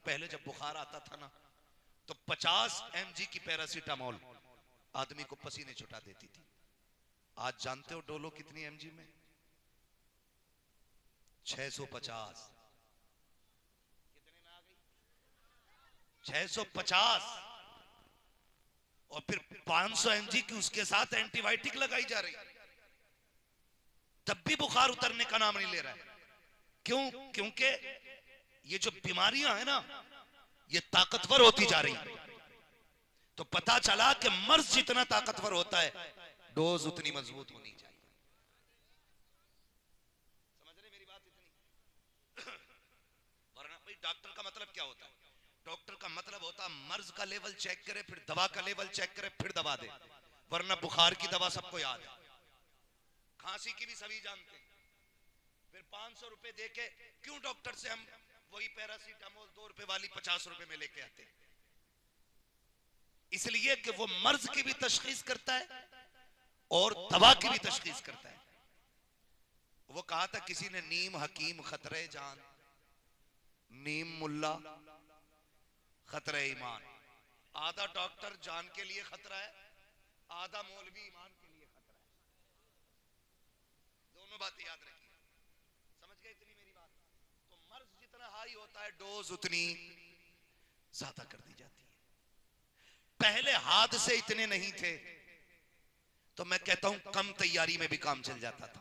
पहले जब बुखार आता था ना तो 50 mg की पैरासीटामोल आदमी को पसीने छुटा देती थी। आज जानते हो डोलो कितनी mg में? 650। कितने में आ गई? 650। और फिर 500 mg की उसके साथ एंटीबायोटिक लगाई जा रही, तब भी बुखार उतरने का नाम नहीं ले रहा है। क्यों? क्योंकि ये जो बीमारियां है ना ये ताकतवर होती जा रही। तो पता चला कि मर्ज जितना ताकतवर होता है डोज उतनी मजबूत होनी चाहिए। समझ रहे मेरी बात? इतनी वरना भाई डॉक्टर का मतलब क्या होता है? डॉक्टर का मतलब होता है मर्ज का लेवल चेक करे, फिर दवा का लेवल चेक करे, फिर दवा दे। वरना बुखार की दवा सबको याद है, खांसी की भी सभी जानते हैं। फिर 500 रुपए देके क्यों डॉक्टर से हम वही पैरासीटामोल 2 रुपए वाली 50 रुपए में लेके आते? इसलिए कि वो मर्ज की भी तशखीस करता है और दवा की भी तशखीस करता है। वो कहा था किसी ने, नीम हकीम खतरे जान, नीम मुल्ला खतरे ईमान। आधा डॉक्टर जान के लिए खतरा है, आधा मौलवी ईमान के लिए खतरा है। दोनों बातें याद रखिए। समझ गए इतनी मेरी बात? तो मर्ज जितना हाई होता है डोज उतनी ज्यादा कर दी जाती है। पहले हादसे इतने नहीं थे तो मैं कहता हूं कम तैयारी में भी काम चल जाता था।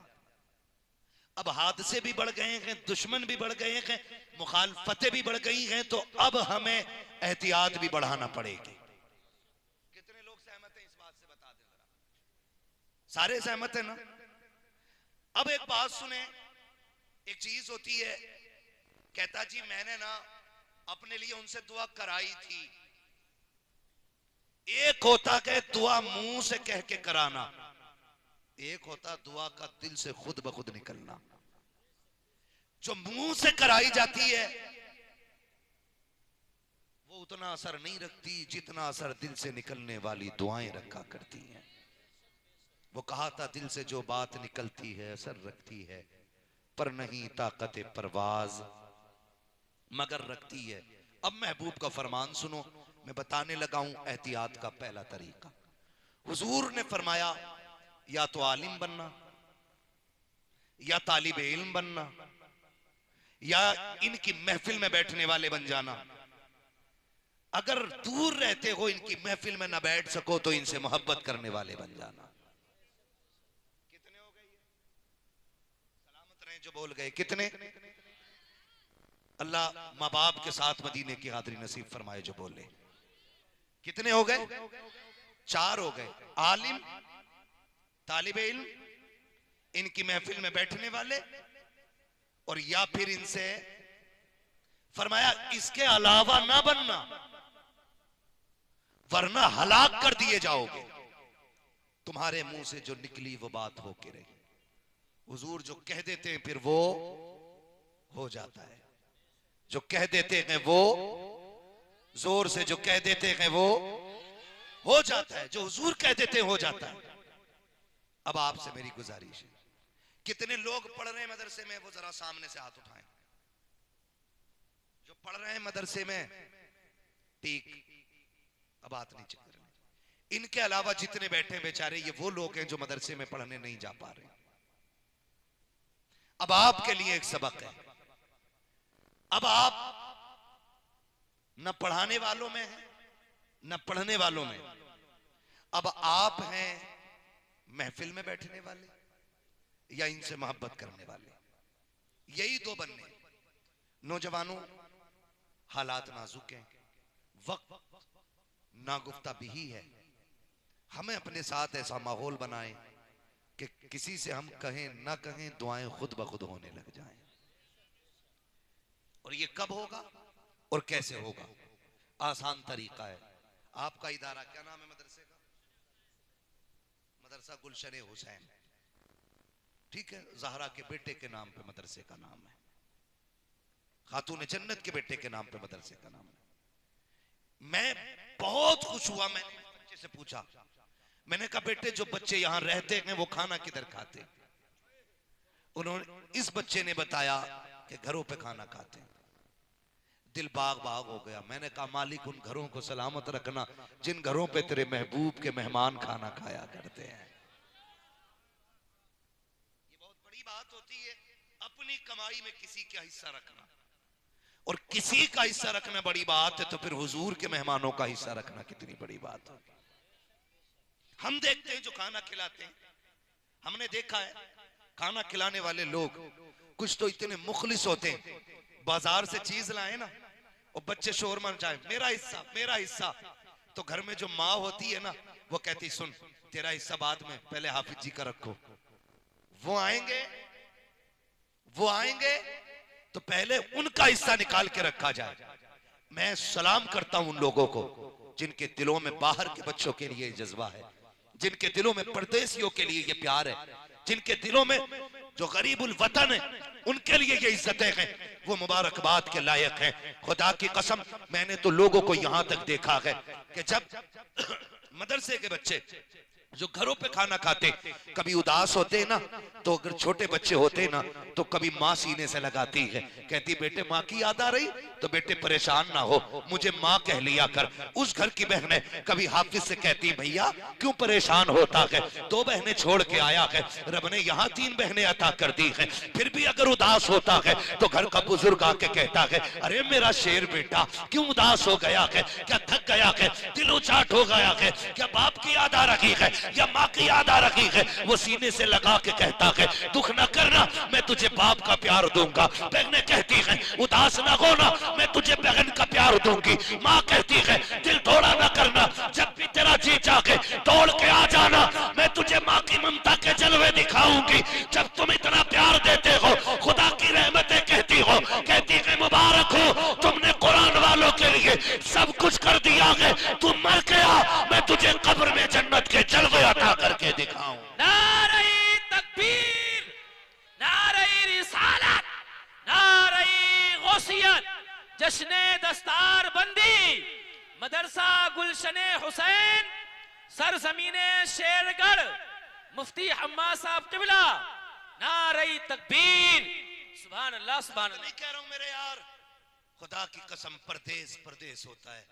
अब हादसे भी बढ़ गए हैं, दुश्मन भी बढ़ गए हैं, मुखालफतें भी बढ़ गई हैं, तो अब हमें एहतियात भी बढ़ाना पड़ेगी। कितने लोग सहमत हैं इस बात से? बता दें जरा। सारे सहमत हैं ना? अब एक बात सुने, एक चीज होती है, कहता जी मैंने ना अपने लिए उनसे दुआ कराई थी। एक होता है दुआ मुंह से कह के कराना, एक होता दुआ का दिल से खुद ब खुद निकलना। जो मुंह से कराई जाती है वो उतना असर नहीं रखती जितना असर दिल से निकलने वाली दुआएं रखा करती हैं। वो कहा था दिल से जो बात निकलती है असर रखती है, पर नहीं ताकत परवाज मगर रखती है। अब महबूब का फरमान सुनो, मैं बताने लगा हूं एहतियात का पहला तरीका। हुजूर ने फरमाया या तो आलिम बनना, या तालिब इल्म बनना, या इनकी महफिल में बैठने वाले बन जाना। अगर दूर रहते हो, इनकी महफिल में ना बैठ सको, तो इनसे मोहब्बत करने वाले बन जाना। कितने हो गए? सलामत रहे जो बोल गए। कितने? अल्लाह माँ बाप के साथ मदीने की हाजिरी नसीब फरमाए जो बोले। कितने हो गए? 4 हो गए। आलिम, तालिब इल्म, इनकी महफिल में बैठने वाले, और या फिर इनसे फरमाया इसके अलावा ना बनना वरना हलाक कर दिए जाओगे। तुम्हारे मुंह से जो निकली वो बात होके रही। हुजूर जो कह देते हैं फिर वो हो जाता है, जो कह देते हैं वो जोर से जो कह देते हैं वो हो जाता है, जो हुजूर कह देते हैं हो जाता है। अब आपसे मेरी गुजारिश है, कितने लोग पढ़ रहे हैं मदरसे में, वो जरा सामने से हाथ उठाएं। जो पढ़ रहे हैं मदरसे में, ठीक, अब बात नहीं कर रहे। इनके अलावा जितने बैठे बेचारे ये वो लोग हैं जो मदरसे में पढ़ने नहीं जा पा रहे। अब आपके लिए एक सबक है। अब आप न पढ़ाने वालों में है न पढ़ने वालों में, अब आप हैं महफिल में बैठने वाले या इनसे मोहब्बत करने वाले। यही दो बनने। नौजवानों, हालात नाजुक हैं, वक्त नागुफ्ता भी है। हमें अपने साथ ऐसा माहौल बनाएं कि किसी से हम कहें ना कहें दुआएं खुद ब खुद होने लग जाएं। और ये कब होगा और कैसे होगा? आसान तरीका है। आपका इदारा क्या नाम है मदरसे का? मदरसा गुलशन हुसैन, ठीक है। ज़हरा के बेटे के नाम पे मदरसे का नाम है, खातून जन्नत के बेटे के नाम पे मदरसे का नाम है। मैं बहुत खुश हुआ, मैंने बच्चे से पूछा, मैंने कहा बेटे जो बच्चे यहां रहते हैं वो खाना किधर खाते? उन्होंने, इस बच्चे ने बताया कि घरों पे खाना खाते हैं। दिल बाग बाग हो गया। मैंने कहा मालिक उन घरों को सलामत रखना जिन घरों पे तेरे महबूब के मेहमान खाना खाया करते हैं। ये बहुत बड़ी बात होती है, अपनी कमाई में किसी का हिस्सा रखना, और किसी का हिस्सा रखना बड़ी बात है तो फिर हुजूर के मेहमानों का हिस्सा रखना कितनी बड़ी बात है। हम देखते हैं जो खाना खिलाते हैं, हमने देखा है खाना खिलाने वाले लोग कुछ तो इतने मुखलिस होते हैं, बाजार से चीज लाए ना और बच्चे शोर मचाए मेरा हिस्सा मेरा हिस्सा, तो घर में जो माँ होती है ना वो कहती सुन तेरा हिस्सा बाद में, पहले हाफिज जी का रखो। वो आएंगे तो पहले उनका हिस्सा निकाल के रखा जाए। मैं सलाम करता हूं उन लोगों को जिनके दिलों में बाहर के बच्चों के लिए जज्बा है, जिनके दिलों में परदेसियों के लिए ये प्यार है, जिनके दिलों में जो गरीबुल वतन है उनके लिए ये इज्जतें हैं, वो मुबारकबाद के लायक हैं। खुदा की कसम मैंने तो लोगों को यहां तक देखा है कि जब मदरसे के बच्चे जो घरों पे खाना खाते कभी उदास होते हैं ना, तो अगर छोटे बच्चे होते ना तो कभी माँ सीने से लगाती है, कहती बेटे माँ की याद आ रही तो बेटे परेशान ना हो मुझे माँ कह लिया कर। उस घर की बहनें कभी हाफिज से कहती भैया क्यों परेशान होता है, 2 बहनें छोड़ के आया है, रब ने यहाँ 3 बहनें अता कर दी है। फिर भी अगर उदास होता है तो घर का बुजुर्ग आके कहता है अरे मेरा शेर बेटा क्यों उदास हो गया है, क्या थक गया है, दिल उचाट हो गया है, क्या बाप की याद आ रही है या माँ की याद आ रही है। वो सीने से लगा के कहता है दुख न करना मैं तुझे बाप का प्यार दूंगा। बहनें कहती है उदास न होना मैं तुझे बहन का प्यार दूंगी। माँ कहती है दिल थोड़ा न करना, जब भी तेरा जी चाहे दौड़ के आ जाना, मैं तुझे माँ की ममता के जलवे दिखाऊंगी। जब तुम इतना प्यार देते हो खुदा की रहमतें कहती हो, कहती है मुबारक हो तुमने कुरान वालों के लिए सब कुछ कर दिया है, तुम मर गया मैं तुझे कब्र में जन्नत के जलवे अता करके दिखाऊं। नारे तकबीर, नारे रिसालत, नारे गौसियत, जश्ने दस्तार बंदी, मदरसा गुलशने हुसैन, सरजमीने शेरगढ़, मुफ्ती हम्मा साहब किबला, नारे तकबीर, सुभान अल्लाह सुभान अल्लाह। नहीं कह रहा हूं मेरे यार, खुदा की कसम परदेस परदेस होता है,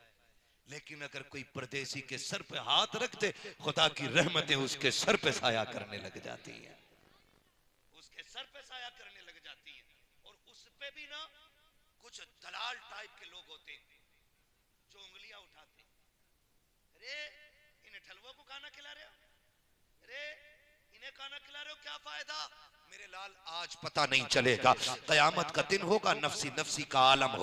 लेकिन अगर कोई परदेसी के सर पे हाथ रख दे खुदा की रहमतें उसके सर पे साया करने लग जाती है, उसके सर पे साया करने लग जाती है। और उस पे भी ना कुछ दलाल टाइप के लोग होते हैं जो उंगलियां उठाते, अरे इन्हें ठलुआ को खाना खिला रहे हो, अरे इन्हें खाना खिला रहे हो क्या फायदा। मेरे लाल आज पता नहीं चलेगा, कयामत का दिन होगा, नफसी नफसी का आलम हो।